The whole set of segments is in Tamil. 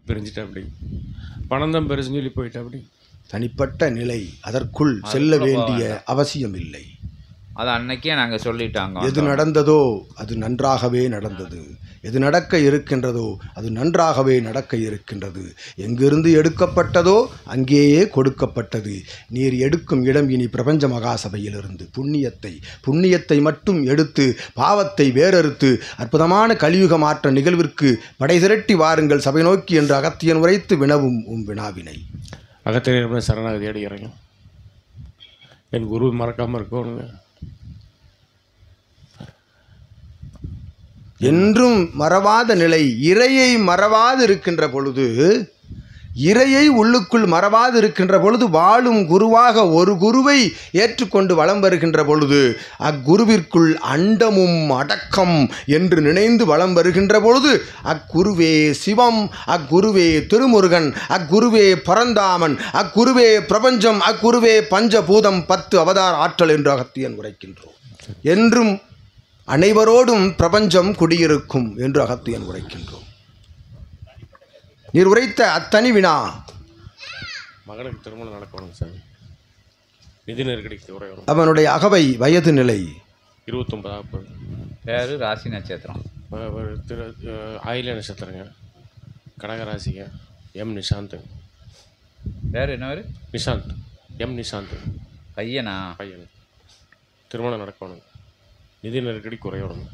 பிரிஞ்சுட்டா அப்படி பணம் தான் பெருசுன்னு சொல்லி போயிட்டா அப்படி தனிப்பட்ட நிலை, அதற்குள் செல்ல வேண்டிய அவசியம் இல்லை. அது அன்னைக்கே நாங்கள் சொல்லிட்டாங்க. எது நடந்ததோ அது நன்றாகவே நடந்தது, எது நடக்க இருக்கின்றதோ அது நன்றாகவே நடக்க இருக்கின்றது. எங்கிருந்து எடுக்கப்பட்டதோ அங்கேயே கொடுக்கப்பட்டது. நீர் எடுக்கும் இடம் இனி பிரபஞ்ச மகாசபையிலிருந்து புண்ணியத்தை மட்டும் எடுத்து பாவத்தை வேறறுத்து அற்புதமான கலியுக மாற்ற நிகழ்விற்கு படை திரட்டி வாருங்கள் சபை நோக்கி என்று அகத்தியன் உரைத்து வினவும் வினாவினை அகத்தியன் சரணாகதி அடைகிறேன். என் குரு மறக்காமல் இருக்கணுங்க. என்றும் மறவாத நிலை, இறையை மறவாது இருக்கின்ற பொழுது, இறையை உள்ளுக்குள் மறவாது இருக்கின்ற பொழுது, வாழும் குருவாக ஒரு குருவை ஏற்றுக்கொண்டு வலம் வருகின்ற பொழுது, அக்குருவிற்குள் அண்டமும் அடக்கம் என்று நினைந்து வலம் வருகின்ற பொழுது, அக்குருவே சிவம், அக்குருவே திருமுருகன், அக்குருவே பரந்தாமன், அக்குருவே பிரபஞ்சம், அக்குருவே பஞ்சபூதம் 10 அவதார ஆற்றல் என்று அகத்தியன் உரைக்கின்றோம். என்றும் அனைவரோடும் பிரபஞ்சம் குடியிருக்கும் என்று அகத்தியன் உரைக்கின்றோம். நீர் உரைத்த அத்தனி வினா மகனுக்கு திருமணம் நடக்கணும் சார். நிதி நெருக்கடிக்கு உரை வரும். அவனுடைய அகவை வயது நிலை 29 பேரு ராசி நட்சத்திரம் ஆயில நட்சத்திரங்க. கடகராசிங்க. எம் நிஷாந்த். பேர் என்ன பேர்? நிஷாந்த். எம் நிஷாந்த். பையன். திருமணம் நடக்கணும். நிதி நெருக்கடி குறையணும்.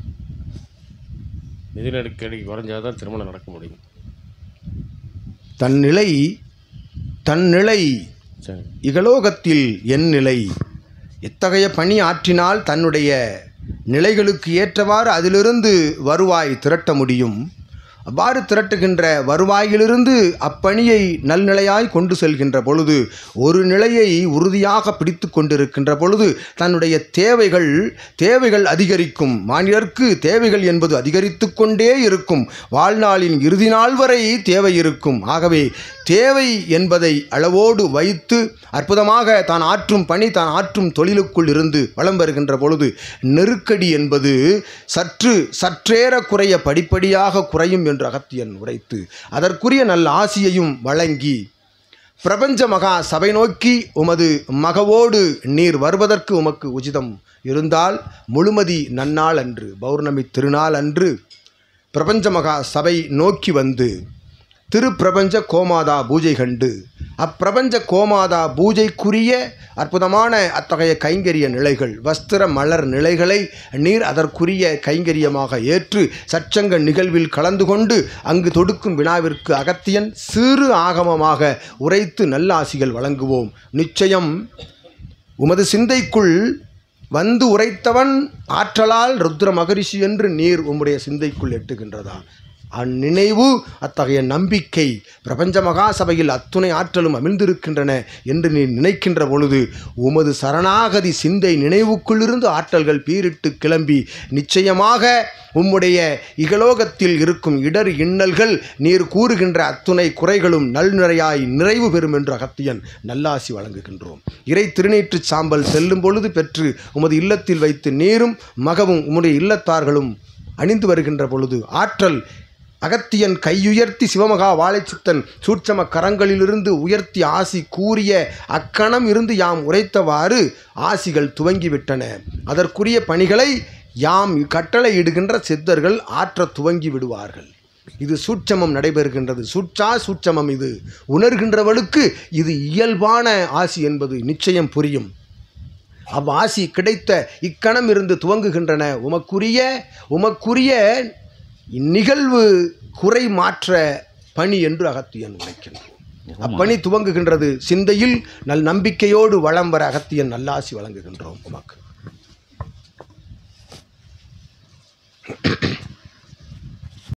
நிதி நெருக்கடி குறைஞ்சாதான் திருமணம் நடக்க முடியும். தன்னிலை இகலோகத்தில் என் நிலை, எத்தகைய பணி ஆற்றினால் தன்னுடைய நிலைகளுக்கு ஏற்றவாறு அதிலிருந்து வருவாய் திரட்ட முடியும். அவ்வாறு திரட்டுகின்ற வருவாயிலிருந்து அப்பணியை நல்நிலையாய் கொண்டு செல்கின்ற பொழுது, ஒரு நிலையை உறுதியாக பிடித்து கொண்டிருக்கின்ற பொழுது தன்னுடைய தேவைகள் அதிகரிக்கும். மானிடர்க்கு தேவைகள் என்பது அதிகரித்து கொண்டே இருக்கும். வாழ்நாளின் இறுதி நாள் வரை தேவை இருக்கும். ஆகவே தேவை என்பதை அளவோடு வைத்து அற்புதமாக தான் ஆற்றும் பணி, தான் ஆற்றும் தொழிலுக்குள் இருந்து வலம் வருகின்ற பொழுது நெருக்கடி என்பது சற்றேற குறைய படிப்படியாக குறையும் என்று அகத்தியன் உரைத்து அதற்குரிய நல்ல ஆசியையும் வழங்கி, பிரபஞ்ச மகா சபை நோக்கி உமது மகவோடு நீர் வருவதற்கு உமக்கு உச்சிதம் இருந்தால் முழுமதி நன்னாள் அன்று, பௌர்ணமி திருநாள் அன்று பிரபஞ்ச மகா சபை நோக்கி வந்து திருப்பிரபஞ்ச கோமாதா பூஜை கண்டு, அப்பிரபஞ்ச கோமாதா பூஜைக்குரிய அற்புதமான அத்தகைய கைங்கரிய நிலைகள், வஸ்திர மலர் நிலைகளை நீர் அதற்குரிய கைங்கரியமாக ஏற்று சச்சங்க நிகழ்வில் கலந்து கொண்டு அங்கு தொடுக்கும் வினாவிற்கு அகத்தியன் சிறு ஆகமமாக உரைத்து நல்லாசிகள் வழங்குவோம். நிச்சயம் உமது சிந்தைக்குள் வந்து உரைத்தவன் ஆற்றலால் ருத்ர மகரிஷி என்று நீர் உம்முடைய சிந்தைக்குள் எட்டுகின்றதா? அந்நினைவு, அத்தகைய நம்பிக்கை பிரபஞ்ச மகாசபையில் அத்துணை ஆற்றலும் அமிழ்ந்திருக்கின்றன என்று நீ நினைக்கின்ற பொழுது உமது சரணாகதி சிந்தை நினைவுக்குள்ளிருந்து ஆற்றல்கள் பீரிட்டு கிளம்பி நிச்சயமாக உம்முடைய இகலோகத்தில் இருக்கும் இடர் இன்னல்கள் நீர் கூறுகின்ற அத்துணை குறைகளும் நல்நிறையாய் நிறைவு பெறும் என்று அகத்தியன் நல்லாசி வழங்குகின்றோம். இறை திருநீற்று சாம்பல் செல்லும் பொழுது பெற்று உமது இல்லத்தில் வைத்து நீரும் மகவும் உம்முடைய இல்லத்தார்களும் அணிந்து வருகின்ற பொழுது ஆற்றல் அகத்தியன் கையுயர்த்தி சிவமகா வாழைச்சித்தன் சூட்சம கரங்களிலிருந்து உயர்த்தி ஆசி கூறிய அக்கணம் இருந்து யாம் உரைத்தவாறு ஆசிகள் துவங்கிவிட்டன. அதற்குரிய பணிகளை யாம் கட்டளையிடுகின்ற சித்தர்கள் ஆற்ற துவங்கி விடுவார்கள். இது சூட்சமம் நடைபெறுகின்றது. சூட்சமம் இது உணர்கின்றவளுக்கு இது இயல்பான ஆசி என்பது நிச்சயம் புரியும். அவ்வாசி கிடைத்த இக்கணம் இருந்து துவங்குகின்றன உமக்குரிய நிகழ்வு குறை மாற்ற பணி என்று அகத்தியன் உரைக்கின்றோம். அப்பணி துவங்குகின்றது. சிந்தையில் நல் நம்பிக்கையோடு வளம் வர அகத்தியன் நல்லாசி வழங்குகின்றோம் உமக்கு.